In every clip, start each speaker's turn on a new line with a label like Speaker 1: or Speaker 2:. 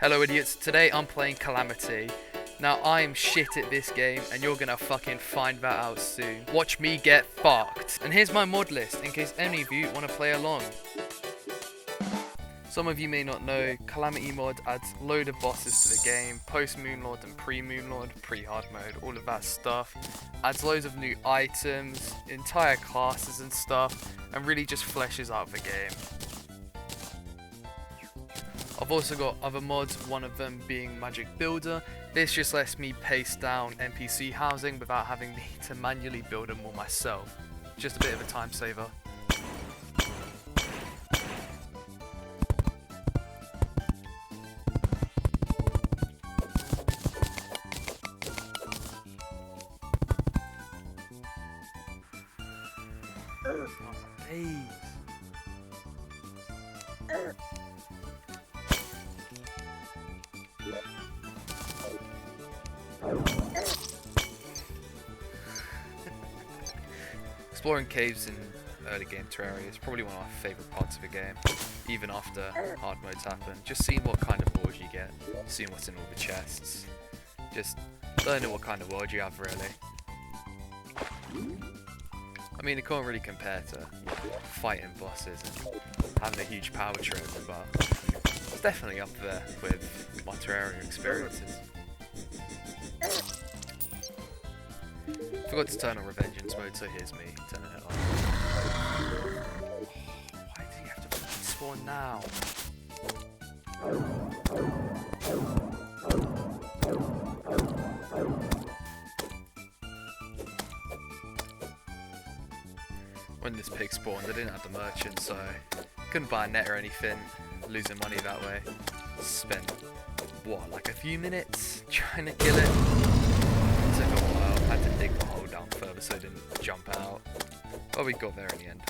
Speaker 1: Hello idiots, today I'm playing Calamity. Now I'm shit at this game and you're gonna fucking find that out soon. Watch me get fucked. And here's my mod list in case any of you want to play along. Some of you may not know, Calamity mod adds load of bosses to the game, post Moonlord and pre Moonlord, pre hard mode, all of that stuff. Adds loads of new items, entire classes and stuff, and really just fleshes out the game. I've also got other mods, one of them being Magic Builder. This just lets me paste down NPC housing without having to manually build them all myself. Just a bit of a time saver. Oh, days. Exploring caves in early game Terraria is probably one of my favourite parts of the game, even after hard modes happen. Just seeing what kind of ores you get, seeing what's in all the chests, just learning what kind of world you have really. I mean, it can't really compare to fighting bosses and having a huge power trip, but it's definitely up there with my Terraria experiences. Forgot to turn on revengeance mode, so here's me turning it on. Why do you have to spawn now? When this pig spawned, I didn't have the merchant, so couldn't buy a net or anything. Losing money that way. Spent, what, like a few minutes trying to kill it? Took a while, had to dig the hole down further so it didn't jump out. But we got there in the end.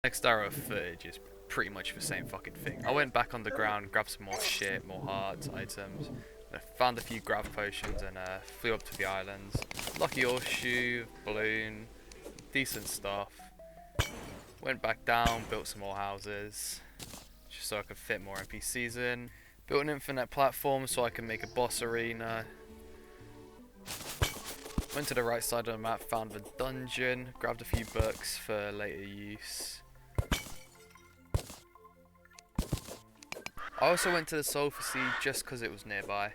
Speaker 1: Next hour of footage is pretty much the same fucking thing. I went back on the ground, grabbed some more shit, more hearts, items, found a few grav potions and flew up to the islands. Lucky horseshoe, balloon, decent stuff. Went back down, built some more houses, just so I could fit more NPCs in. Built an infinite platform so I can make a boss arena. Went to the right side of the map, found the dungeon, grabbed a few books for later use. I also went to the Sulphur Sea just because it was nearby.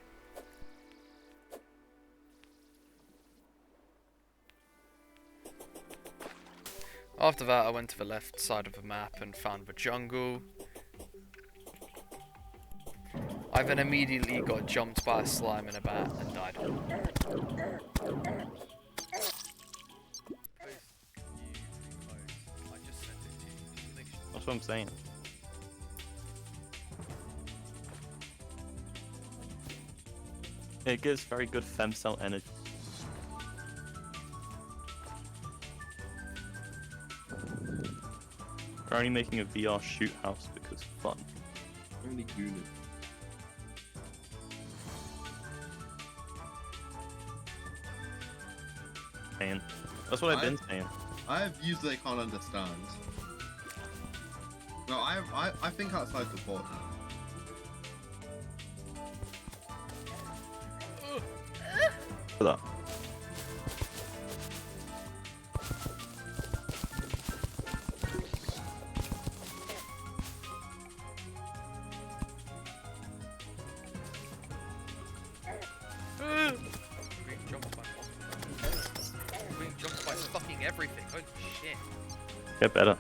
Speaker 1: After that I went to the left side of the map and found the jungle. I then immediately got jumped by a slime in a bat and died.
Speaker 2: That's what I'm saying. It gives very good femcell energy. Currently making a VR shoot house because fun.
Speaker 3: Only unit.
Speaker 2: Man, that's what I've been saying.
Speaker 3: I have views they can't understand. No, I think outside the board now.
Speaker 2: For that.
Speaker 1: Being jumped by fucking everything. Holy shit.
Speaker 2: Get better.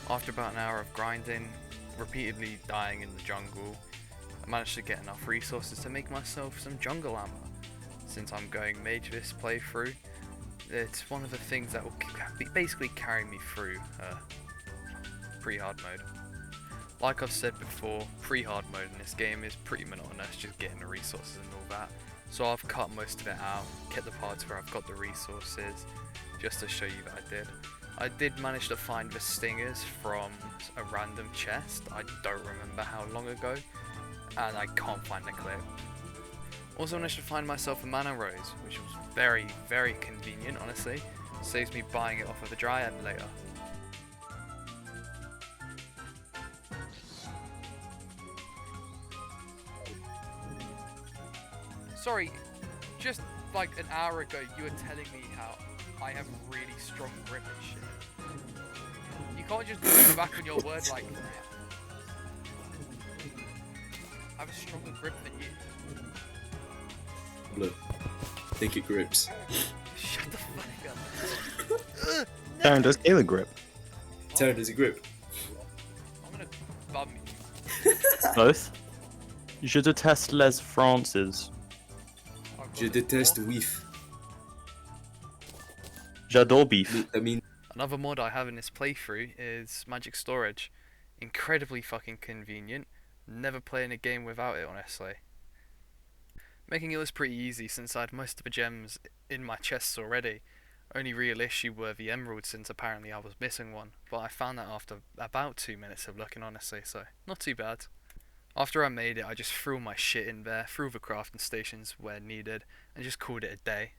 Speaker 1: After about an hour of grinding, repeatedly dying in the jungle, I managed to get enough resources to make myself some jungle armor. Since I'm going mage this playthrough, it's one of the things that will basically carry me through pre-hard mode. Like I've said before, pre-hard mode in this game is pretty monotonous, just getting the resources and all that. So I've cut most of it out, kept the parts where I've got the resources, just to show you that I did. I did manage to find the stingers from a random chest, I don't remember how long ago, and I can't find the clip. Also managed to find myself a mana rose, which was very, very convenient, honestly. Saves me buying it off of a dryad later. Sorry, just like an hour ago you were telling me how I have really strong grip and shit. You can't just go back on your word like that. I have a stronger grip than you.
Speaker 4: Look, I think it grips.
Speaker 1: Shut the fuck up.
Speaker 2: Darren, does Kayla grip?
Speaker 4: Terran, does it grip?
Speaker 1: I'm gonna bum you.
Speaker 2: Both? You should test Les France's.
Speaker 1: I've got
Speaker 4: Je
Speaker 1: the
Speaker 4: déteste
Speaker 1: four.
Speaker 4: whiff.
Speaker 2: J'adore beef.
Speaker 4: I mean,
Speaker 1: Another mod I have in this playthrough is magic storage. Incredibly fucking convenient. Never playing a game without it, honestly. Making it was pretty easy since I had most of the gems in my chests already. Only real issue were the emeralds, since apparently I was missing one, but I found that after about 2 minutes of looking, honestly, so not too bad. After I made it, I just threw all my shit in there, threw the crafting stations where needed, and just called it a day.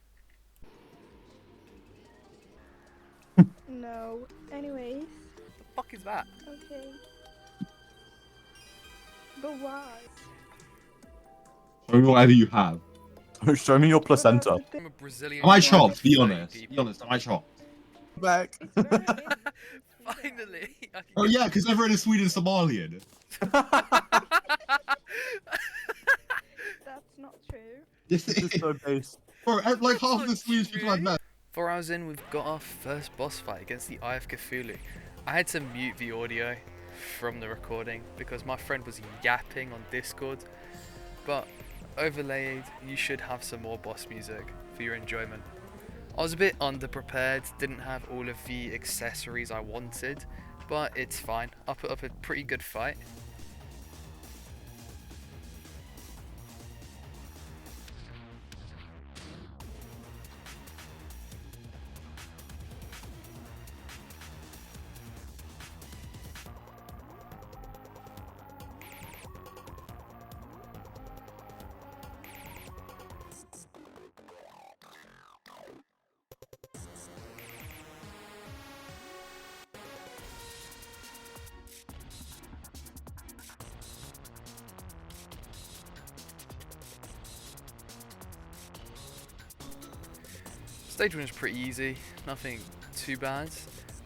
Speaker 5: No. Anyways.
Speaker 1: The fuck is that?
Speaker 5: Okay. But why?
Speaker 3: Show me whatever you have.
Speaker 2: Show me your placenta.
Speaker 5: But that's the
Speaker 1: I'm a Brazilian.
Speaker 3: Am I
Speaker 1: guy
Speaker 3: chopped?
Speaker 1: with
Speaker 3: Be
Speaker 1: 30
Speaker 3: honest.
Speaker 1: people.
Speaker 3: Be honest. Am I chopped?
Speaker 2: Back.
Speaker 5: thing. It's very big.
Speaker 1: Finally! I can
Speaker 3: Oh
Speaker 1: get-
Speaker 3: yeah, because everyone in Sweden is Somalian.
Speaker 5: That's not true.
Speaker 3: Yes,
Speaker 2: This is so base.
Speaker 3: Bro, like half
Speaker 1: not
Speaker 3: the Swedish people I've
Speaker 1: true.
Speaker 3: met.
Speaker 1: 4 hours in, we've got our first boss fight against the Eye of Cthulhu. I had to mute the audio from the recording because my friend was yapping on Discord, but overlaid, you should have some more boss music for your enjoyment. I was a bit underprepared, didn't have all of the accessories I wanted, but it's fine. I put up a pretty good fight. Stage 1 was pretty easy, nothing too bad.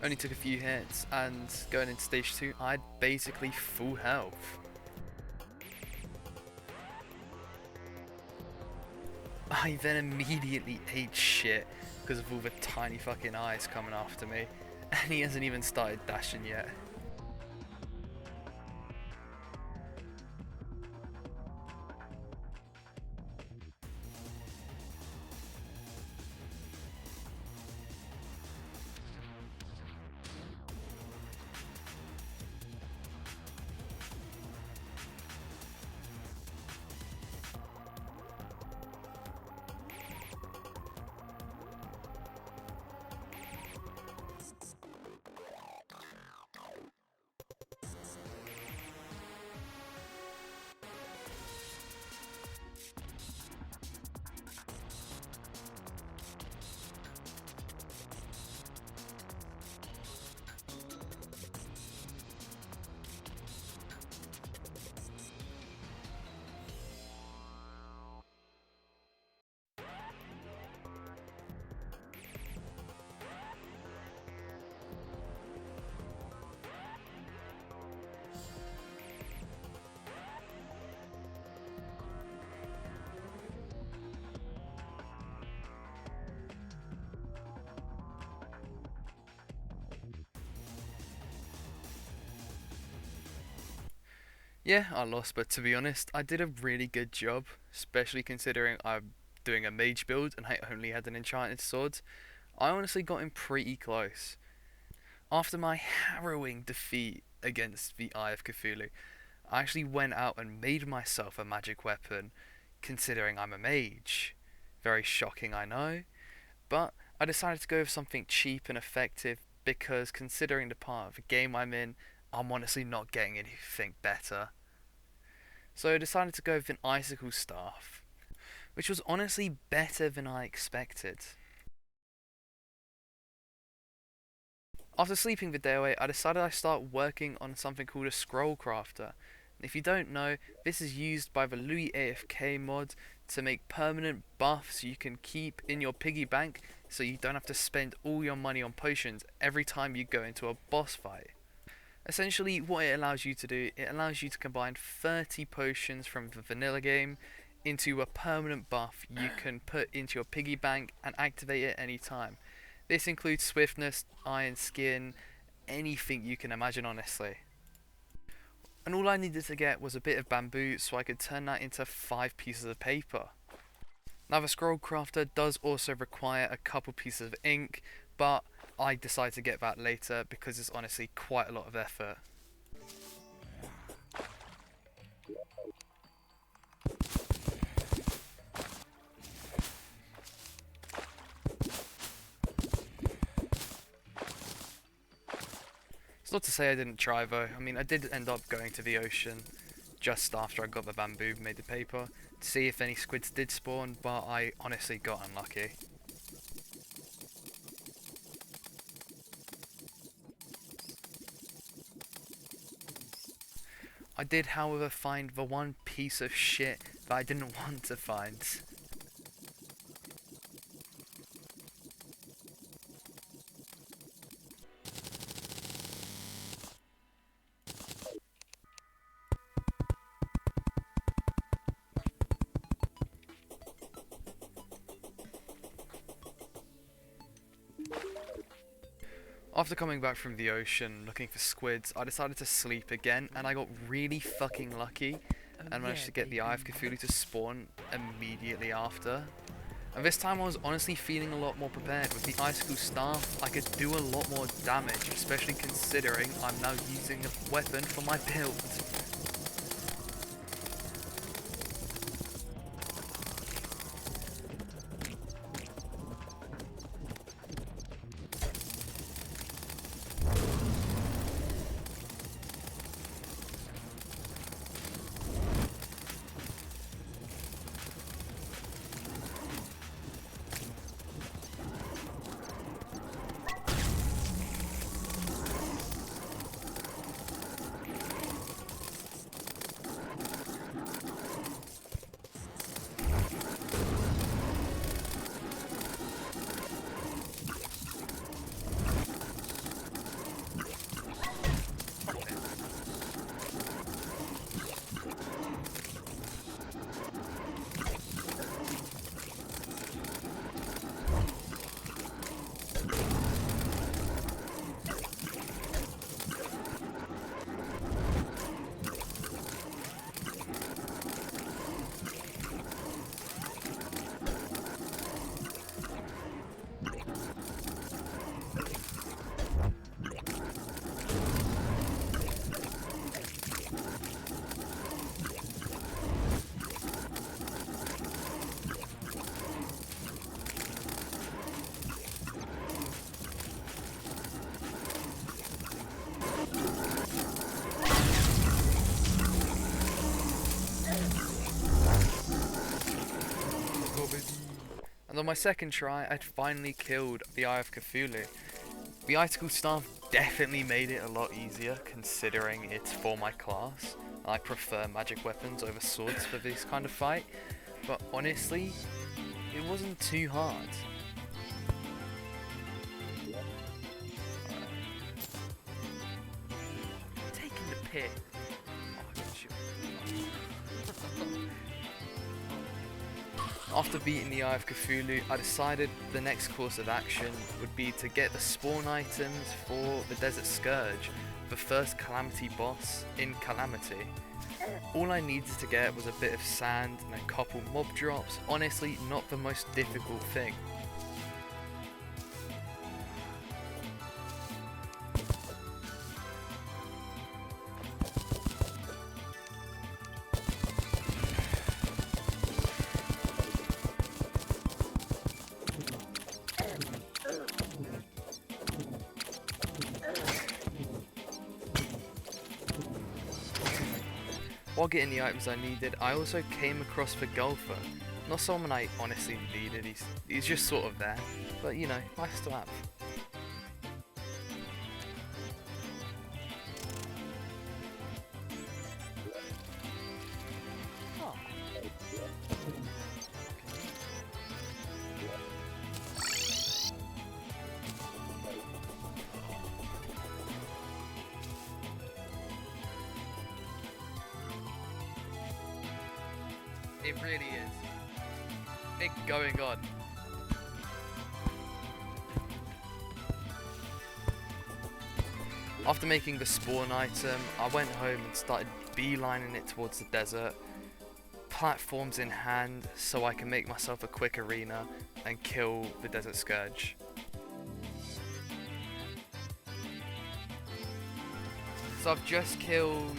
Speaker 1: Only took a few hits, and going into stage 2, I had basically full health. I then immediately ate shit because of all the tiny fucking eyes coming after me, and he hasn't even started dashing yet. Yeah, I lost, but to be honest, I did a really good job, especially considering I'm doing a mage build and I only had an enchanted sword. I honestly got him pretty close. After my harrowing defeat against the Eye of Cthulhu, I actually went out and made myself a magic weapon, considering I'm a mage. Very shocking, I know, but I decided to go with something cheap and effective because considering the part of the game I'm in, I'm honestly not getting anything better. So I decided to go with an icicle staff, which was honestly better than I expected. After sleeping the day away, I decided I'd start working on something called a scroll crafter. If you don't know, this is used by the Louis AFK mod to make permanent buffs you can keep in your piggy bank so you don't have to spend all your money on potions every time you go into a boss fight. Essentially, what it allows you to do, it allows you to combine 30 potions from the vanilla game into a permanent buff you can put into your piggy bank and activate at any time. This includes swiftness, iron skin, anything you can imagine honestly. And all I needed to get was a bit of bamboo so I could turn that into 5 pieces of paper. Now the scroll crafter does also require a couple pieces of ink, but I decided to get that later because it's honestly quite a lot of effort. It's not to say I didn't try though. I mean, I did end up going to the ocean just after I got the bamboo, made the paper, to see if any squids did spawn, but I honestly got unlucky. I did, however, find the one piece of shit that I didn't want to find. After coming back from the ocean looking for squids, I decided to sleep again and I got really fucking lucky and managed to get the Eye of Cthulhu to spawn immediately after. And this time I was honestly feeling a lot more prepared. With the icicle staff, I could do a lot more damage, especially considering I'm now using a weapon for my build. And on my second try, I'd finally killed the Eye of Cthulhu. The icicle staff definitely made it a lot easier considering it's for my class. I prefer magic weapons over swords for this kind of fight, but honestly, it wasn't too hard. Taking the piss. After beating the Eye of Cthulhu, I decided the next course of action would be to get the spawn items for the Desert Scourge, the first Calamity boss in Calamity. All I needed to get was a bit of sand and a couple mob drops. Honestly, not the most difficult thing. While getting the items I needed, I also came across the golfer. Not someone I honestly needed, he's just sort of there. But you know, nice to have. Oh. It really is. Big going on. After making the spawn item, I went home and started beelining it towards the desert. Platforms in hand so I can make myself a quick arena and kill the Desert Scourge. So I've just killed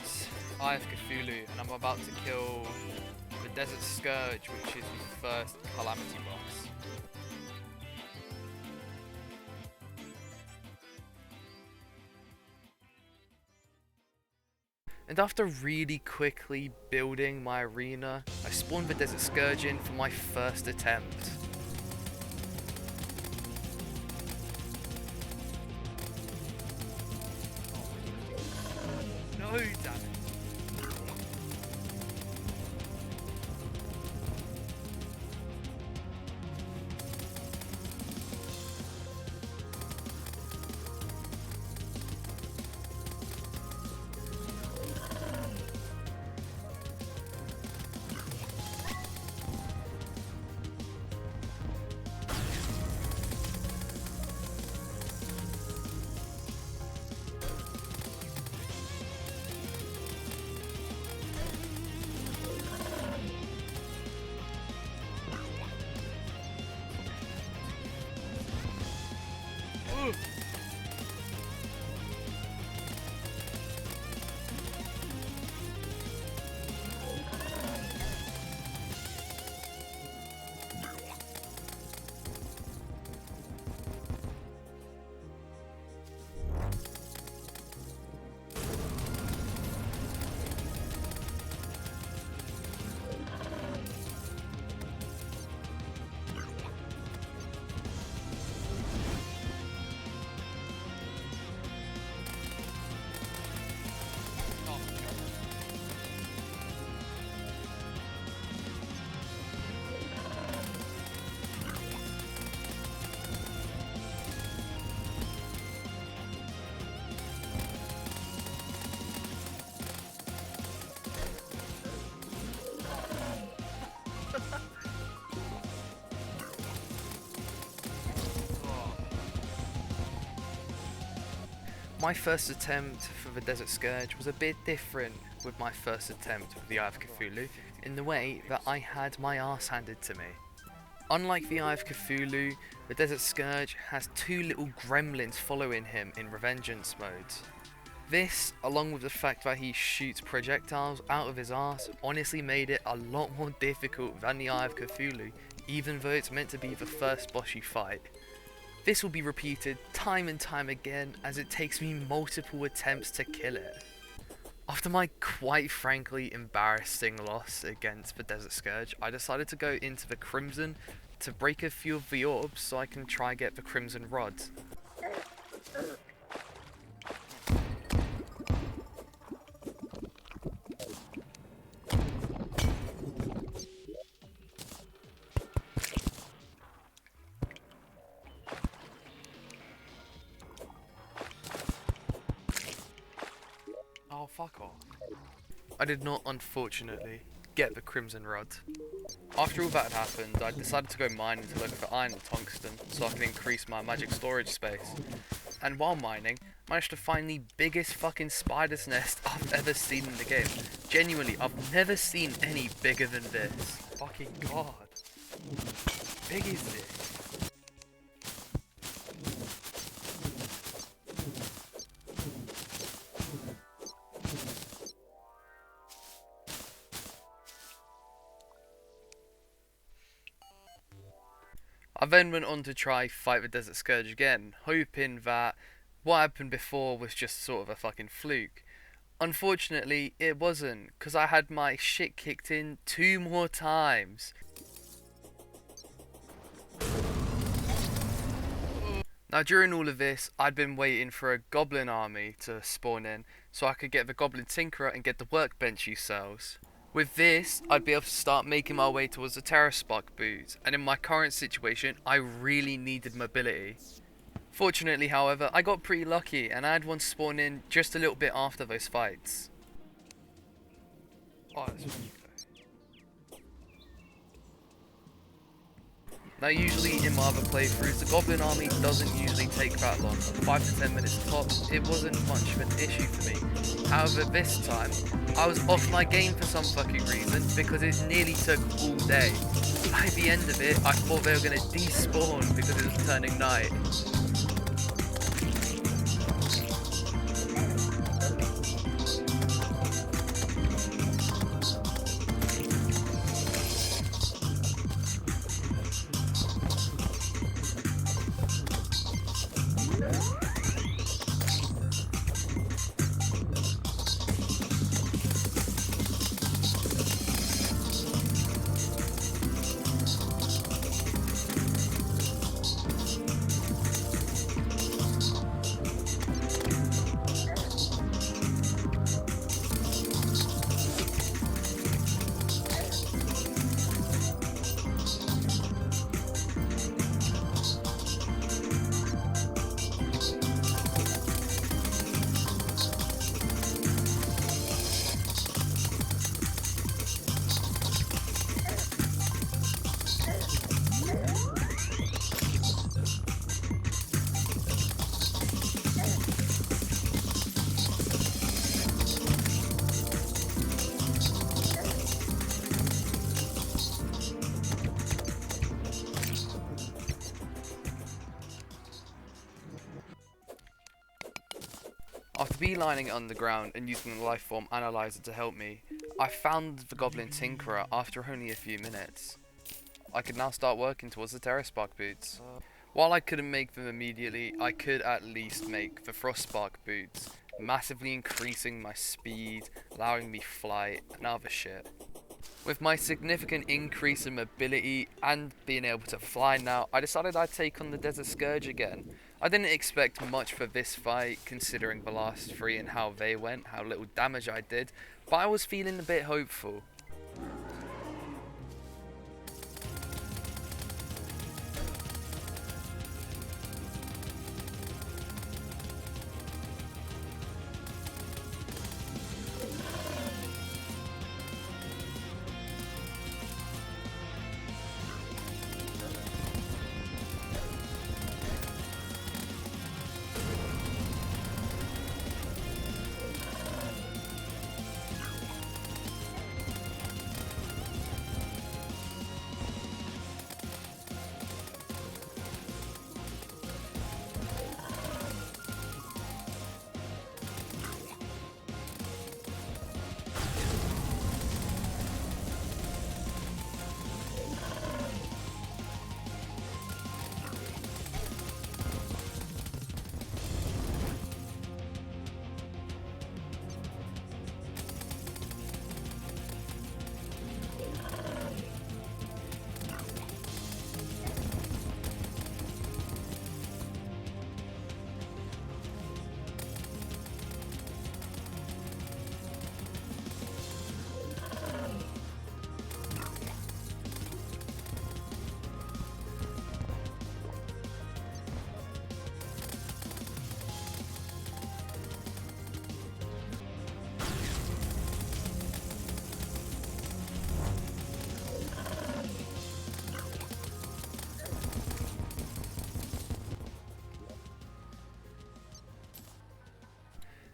Speaker 1: Eye of Cthulhu and I'm about to kill the Desert Scourge, which is the first Calamity boss. And after really quickly building my arena, I spawned the Desert Scourge in for my first attempt. No, damn it. My first attempt for the Desert Scourge was a bit different with my first attempt with the Eye of Cthulhu, in the way that I had my arse handed to me. Unlike the Eye of Cthulhu, the Desert Scourge has two little gremlins following him in revengeance mode. This, along with the fact that he shoots projectiles out of his arse, honestly made it a lot more difficult than the Eye of Cthulhu, even though it's meant to be the first boss you fight. This will be repeated time and time again as it takes me multiple attempts to kill it. After my quite frankly embarrassing loss against the Desert Scourge, I decided to go into the Crimson to break a few of the orbs so I can try get the Crimson Rod. Oh, fuck off. I did not, unfortunately, get the Crimson Rod. After all that had happened, I decided to go mining to look for iron and tungsten so I could increase my magic storage space. And while mining, managed to find the biggest fucking spider's nest I've ever seen in the game. Genuinely, I've never seen any bigger than this. Fucking god. Big is this? I then went on to try fight the Desert Scourge again, hoping that what happened before was just sort of a fucking fluke. Unfortunately, it wasn't, because I had my shit kicked in 2 more times. Now during all of this, I'd been waiting for a goblin army to spawn in, so I could get the goblin tinkerer and get the workbench use cells. With this, I'd be able to start making my way towards the Terraspark boots, and in my current situation, I really needed mobility. Fortunately, however, I got pretty lucky, and I had one spawn in just a little bit after those fights. Oh, that's really good. Now usually in my other playthroughs, the goblin army doesn't usually take that long, 5 to 10 minutes tops. It wasn't much of an issue for me. However, this time, I was off my game for some fucking reason because it nearly took all day. By the end of it, I thought they were going to despawn because it was turning night. After beelining it underground and using the lifeform analyzer to help me, I found the goblin tinkerer after only a few minutes. I could now start working towards the Terraspark boots. While I couldn't make them immediately, I could at least make the Frostspark boots, massively increasing my speed, allowing me flight and other shit. With my significant increase in mobility and being able to fly now, I decided I'd take on the Desert Scourge again. I didn't expect much for this fight, considering the last 3 and how they went, how little damage I did, but I was feeling a bit hopeful.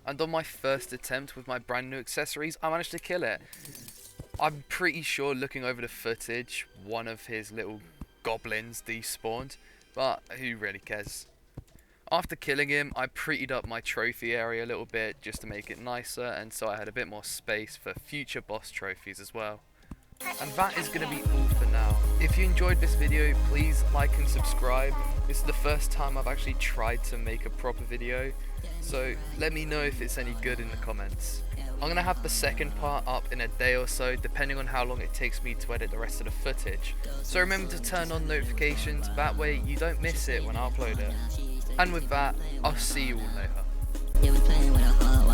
Speaker 1: and on my first attempt with my brand new accessories, I managed to kill it. I'm pretty sure looking over the footage, one of his little goblins despawned, but who really cares? After killing him, I prettied up my trophy area a little bit just to make it nicer, and so I had a bit more space for future boss trophies as well. And that is going to be all for now. If you enjoyed this video, please like and subscribe. This is the first time I've actually tried to make a proper video, so let me know if it's any good in the comments. I'm going to have the second part up in a day or so, depending on how long it takes me to edit the rest of the footage. So remember to turn on notifications, that way you don't miss it when I upload it. And with that, I'll see you all later.
Speaker 6: Yeah, we playing with a hard